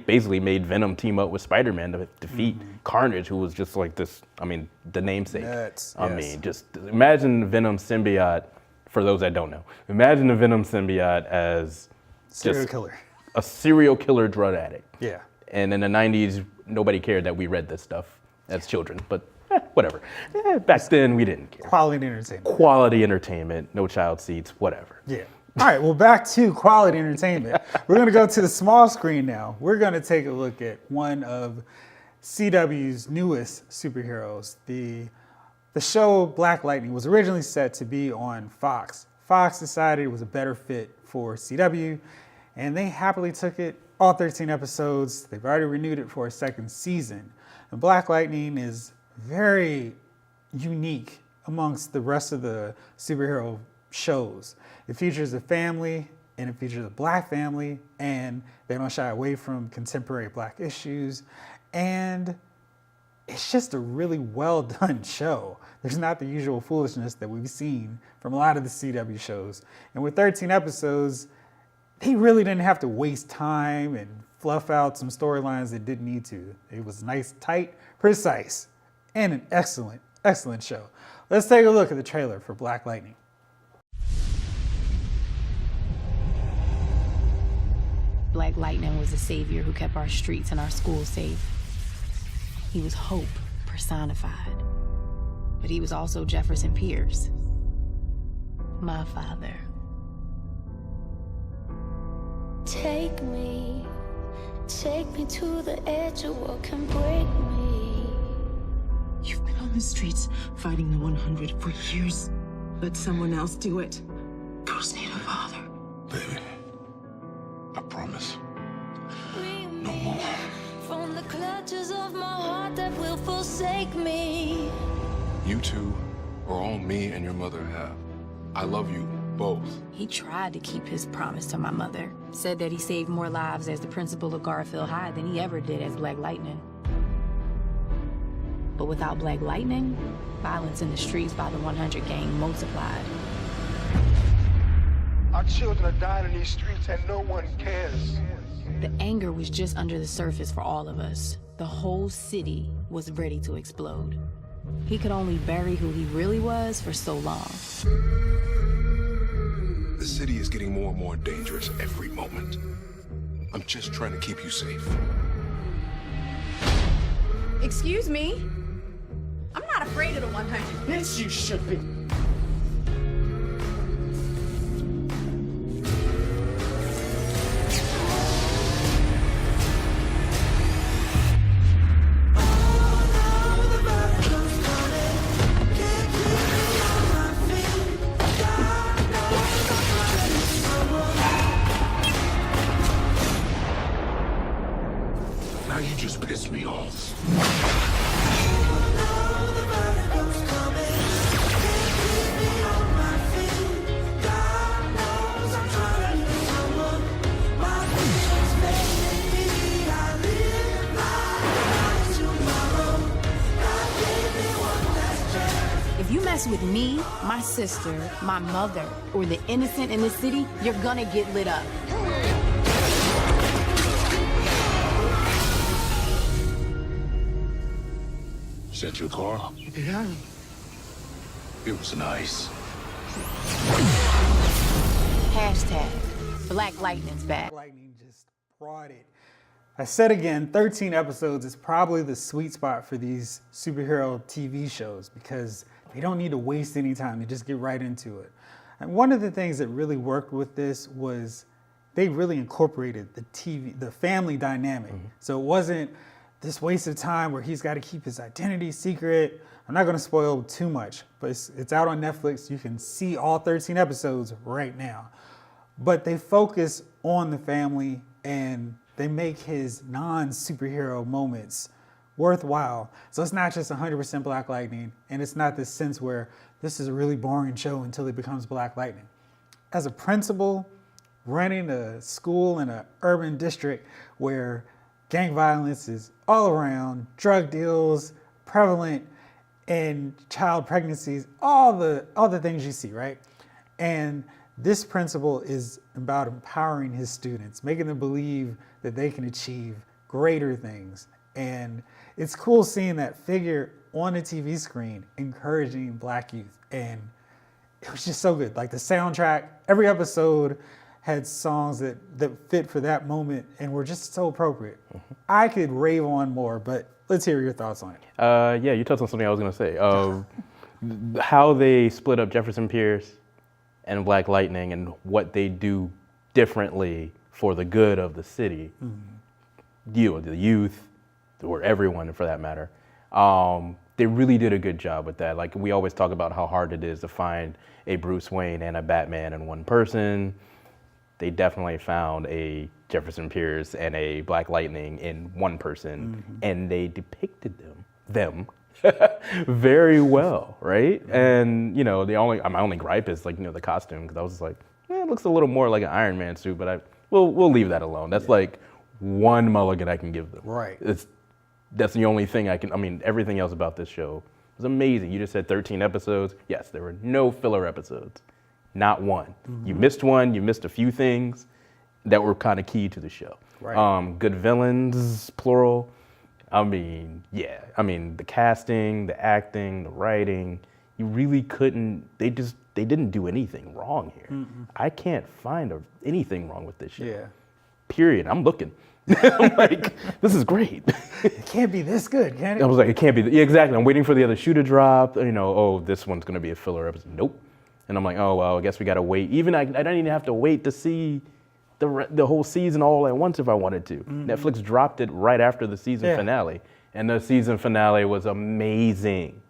basically made Venom team up with Spider-Man to defeat Carnage, who was just like this. I mean, the namesake. Nuts, I mean, just imagine the Venom symbiote. For those that don't know, imagine the Venom symbiote as a serial killer drug addict. Yeah. And in the 90s, nobody cared that we read this stuff as children, but whatever. Back then, we didn't care. Quality entertainment. No child seats, whatever. Yeah. All right, well, back to quality entertainment. We're going to go to the small screen now. We're going to take a look at one of CW's newest superheroes. The show Black Lightning was originally set to be on Fox. Fox decided it was a better fit for CW, and they happily took it, all 13 episodes. They've already renewed it for a second season. And Black Lightning is very unique amongst the rest of the superhero shows. It features a family, and it features a Black family, and they don't shy away from contemporary Black issues. And it's just a really well done show. There's not the usual foolishness that we've seen from a lot of the CW shows. And with 13 episodes, they really didn't have to waste time and fluff out some storylines that didn't need to. It was nice, tight, precise, and an excellent, excellent show. Let's take a look at the trailer for Black Lightning. Black Lightning was the savior who kept our streets and our schools safe. He was hope personified. But he was also Jefferson Pierce, my father. Take me to the edge of what can break me. You've been on the streets fighting the 100 for years. Let someone else do it. Girls need a father. Baby, I promise. No more. From the clutches of my heart that will forsake me. You two are all me and your mother have. I love you both. He tried to keep his promise to my mother. Said that he saved more lives as the principal of Garfield High than he ever did as Black Lightning. But without Black Lightning, violence in the streets by the 100 gang multiplied. Our children are dying in these streets and no one cares. The anger was just under the surface for all of us. The whole city was ready to explode. He could only bury who he really was for so long. The city is getting more and more dangerous every moment. I'm just trying to keep you safe. Excuse me? I'm not afraid of the 100. Yes, you should be. Now you just pissed me off. If you mess with me, my sister, my mother, or the innocent in the city, you're gonna get lit up. Is that your car? Yeah. It was nice. Hashtag Black Lightning's back. Lightning just brought it. I said again, 13 episodes is probably the sweet spot for these superhero TV shows because they don't need to waste any time. They just get right into it. And one of the things that really worked with this was they really incorporated the family dynamic. So it wasn't this waste of time where he's got to keep his identity secret. I'm not going to spoil too much, but it's out on Netflix. You can see all 13 episodes right now. But they focus on the family and they make his non-superhero moments worthwhile. So it's not just 100% Black Lightning, and it's not this sense where this is a really boring show until it becomes Black Lightning. As a principal, running a school in an urban district where gang violence is all around, drug deals prevalent, and child pregnancies, all the things you see, right? And this principle is about empowering his students, making them believe that they can achieve greater things. And it's cool seeing that figure on a TV screen encouraging Black youth. And it was just so good. Like the soundtrack, every episode had songs that fit for that moment and were just so appropriate. I could rave on more, but let's hear your thoughts on it. Yeah, you touched on something I was gonna say. How they split up Jefferson Pierce and Black Lightning and what they do differently for the good of the city, the youth, or everyone for that matter. They really did a good job with that. Like we always talk about how hard it is to find a Bruce Wayne and a Batman in one person. They definitely found a Jefferson Pierce and a Black Lightning in one person, and they depicted them very well, right? And my only gripe is like the costume, because I was just like, it looks a little more like an Iron Man suit, but we'll leave that alone. That's like one mulligan I can give them. Right. That's the only thing everything else about this show was amazing. You just said 13 episodes. Yes, there were no filler episodes. Not one. You missed one, you missed a few things that were kind of key to the show. Right. Good villains, plural. The casting, the acting, the writing, you really couldn't, they didn't do anything wrong here. I can't find anything wrong with this show. Yeah. Period. I'm looking. I'm like, this is great. It can't be this good, can it? I was like, it can't be. Yeah, exactly. I'm waiting for the other shoe to drop. This one's going to be a filler episode. Nope. And I'm like, oh, well, I guess we got to wait. Even I don't even have to wait to see the whole season all at once if I wanted to. Netflix dropped it right after the season finale. And the season finale was amazing.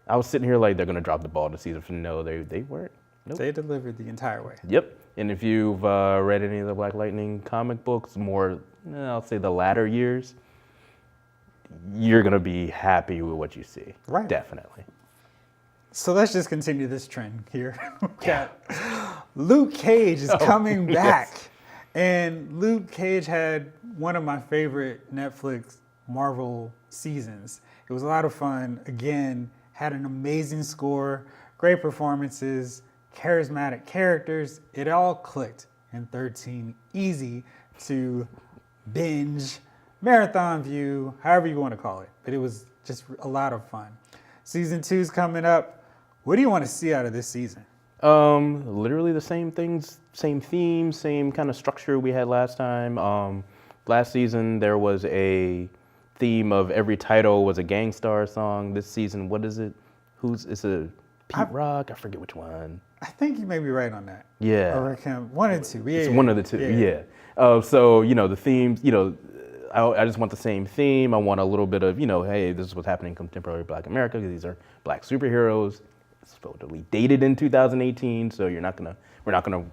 I was sitting here like, they're going to drop the ball in the season finale. No, they weren't. Nope. They delivered the entire way. Yep. And if you've read any of the Black Lightning comic books, more, I'll say the latter years, you're going to be happy with what you see. Right. Definitely. So let's just continue this trend here. Luke Cage is coming back. And Luke Cage had one of my favorite Netflix Marvel seasons. It was a lot of fun. Again, had an amazing score, great performances, charismatic characters. It all clicked in 13. Easy to binge, marathon view, however you want to call it. But it was just a lot of fun. Season 2's coming up. What do you want to see out of this season? Literally the same things, same theme, same kind of structure we had last time. Last season there was a theme of every title was a Gang Starr song. This season, what is it? It's a Pete Rock? I forget which one. I think you may be right on that. Yeah. I reckon one or two. It's one of the two, yeah. So, the themes, I just want the same theme. I want a little bit of, hey, this is what's happening in contemporary Black America, because these are Black superheroes. It's totally dated in 2018, so we're not gonna,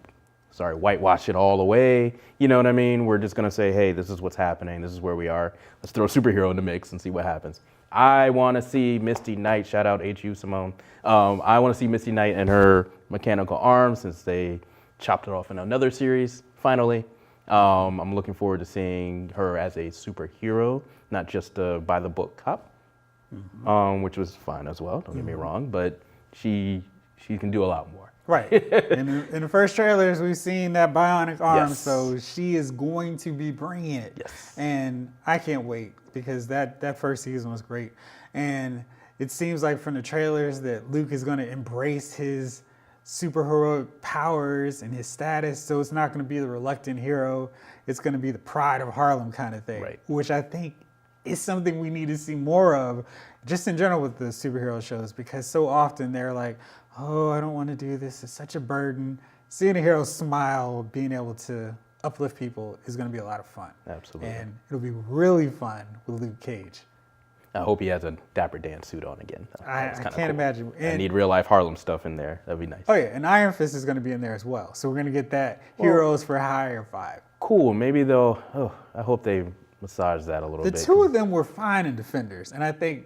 whitewash it all away. You know what I mean? We're just gonna say, hey, this is what's happening. This is where we are. Let's throw a superhero in the mix and see what happens. I want to see Misty Knight. Shout out H.U. Simone. I want to see Misty Knight and her mechanical arm, since they chopped it off in another series. Finally, I'm looking forward to seeing her as a superhero, not just a by the book cop, which was fine as well. Don't get me wrong, but she can do a lot more. Right. In the first trailers, we've seen that bionic arm, Yes. so she is going to be bringing it. Yes. And I can't wait because that first season was great. And it seems like from the trailers that Luke is going to embrace his superheroic powers and his status, so it's not going to be the reluctant hero. It's going to be the pride of Harlem kind of thing, Right. which I think is something we need to see more of just in general with the superhero shows, because so often they're like, oh, I don't want to do this. It's such a burden. Seeing a hero smile, being able to uplift people is going to be a lot of fun. Absolutely. And it'll be really fun with Luke Cage. I hope he has a Dapper Dan suit on again. I can't imagine. I need real life Harlem stuff in there. That'd be nice. Oh yeah, and Iron Fist is going to be in there as well. So we're going to get that Heroes for Hire vibe. Cool. Maybe they'll. Oh, I hope they massage that a little The bit. two of them were fine in Defenders, and I think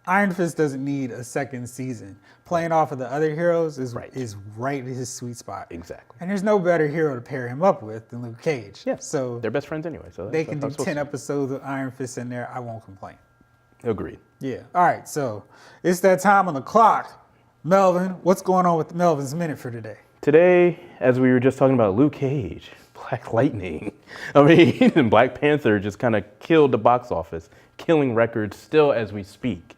Iron Fist doesn't need a second season. Playing off of the other heroes is right in his sweet spot. Exactly. And there's no better hero to pair him up with than Luke Cage. Yeah. So they're best friends anyway. So they can do that's how 10 it's episodes of Iron Fist in there. I won't complain. Agreed. Yeah. All right. So it's that time on the clock. Melvin, what's going on with Melvin's Minute for today? Today, as we were just talking about Luke Cage, Black Lightning, I mean, and Black Panther just kind of killed the box office, killing records still as we speak.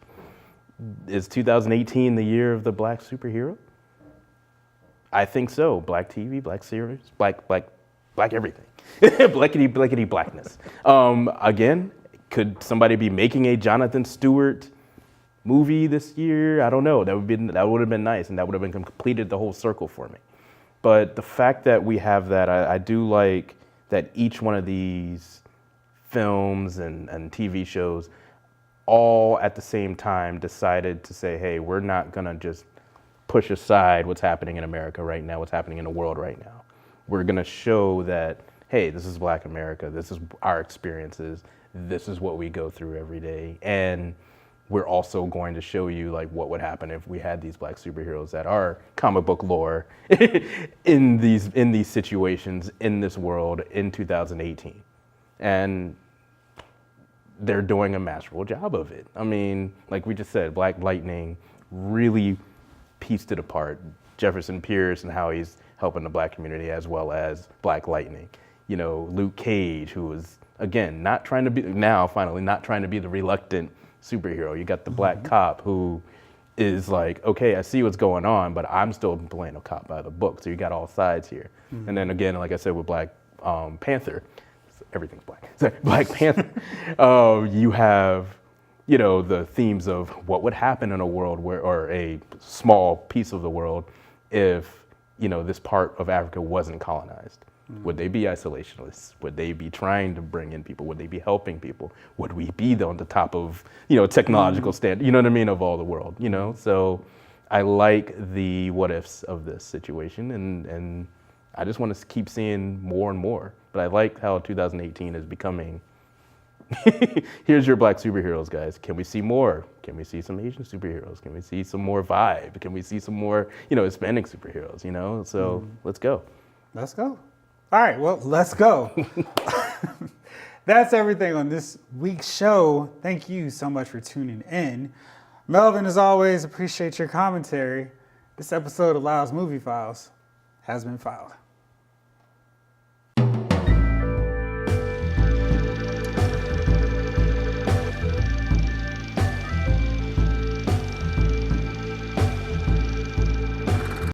Is 2018 the year of the black superhero? I think so. Black TV, black series, black everything. Blackity blackness. Again, could somebody be making a Jonathan Stewart movie this year? I don't know. That would have been nice, and that would have been completed the whole circle for me. But the fact that we have that, I do like that each one of these films and TV shows all at the same time decided to say, hey, we're not gonna just push aside what's happening in America right now, what's happening in the world right now. We're gonna show that, hey, this is Black America, this is our experiences, this is what we go through every day. And we're also going to show you like what would happen if we had these black superheroes that are comic book lore in these situations, in this world, in 2018. And they're doing a masterful job of it. I mean, like we just said, Black Lightning really pieced it apart. Jefferson Pierce and how he's helping the black community, as well as Black Lightning. You know, Luke Cage, who is, again, not trying to be the reluctant superhero. You got the black cop who is like, okay, I see what's going on, but I'm still playing a cop by the book. So you got all sides here. And then again, like I said, with Black Panther, everything's black. Sorry, Black Panther. You have, you know, the themes of what would happen in a world where, or a small piece of the world, if, you know, this part of Africa wasn't colonized. Would they be isolationists? Would they be trying to bring in people? Would they be helping people? Would we be on the top of, you know, technological standard, you know what I mean, of all the world, you know? So I like the what ifs of this situation, and I just want to keep seeing more and more. But I like how 2018 is becoming, here's your black superheroes, guys. Can we see more? Can we see some Asian superheroes? Can we see some more vibe? Can we see some more, you know, Hispanic superheroes, you know? So let's go. Let's go. All right, well, let's go. That's everything on this week's show. Thank you so much for tuning in. Melvin, as always, appreciate your commentary. This episode of Lyles Movie Files has been filed.